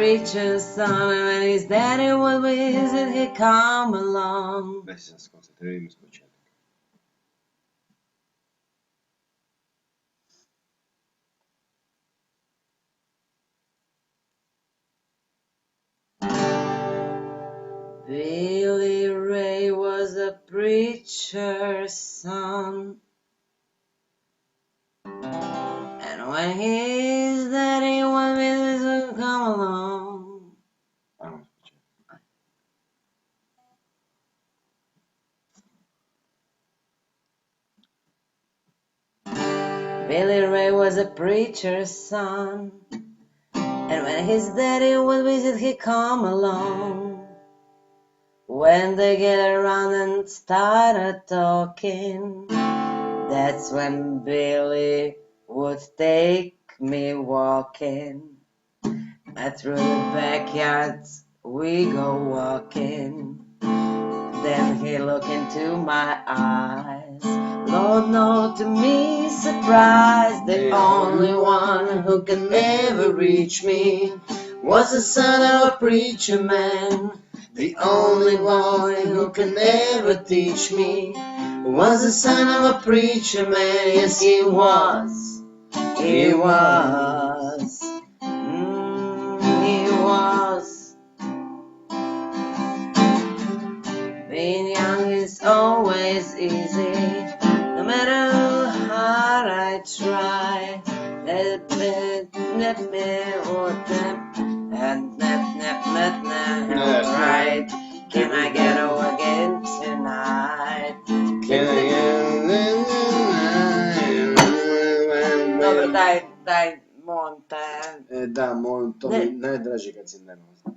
preacher's son, and when his daddy would visit, he'd come along. Daj se skoncentrirajmo s početka. Billy Ray was a preacher's son, and when his daddy would visit, he'd come along. Ajmo s početka. Billy Ray was a preacher's son, and when his daddy would visit, he'd come along. When they get around and started talking, that's when Billy would take me walking. And through the backyards we go walking. Then he looked into my eyes. Lord, no, to me surprise, the only one who could ever reach me was the son of a preacher man. The only boy who could ever teach me was the son of a preacher man. Yes, he was. He was. He was. Being young is always easy, no matter how hard I try. Let me, or right. Can I get away again tonight? Can I Dobro, daj, molim te. Da, molim, to mi najdraži kad si nervozan.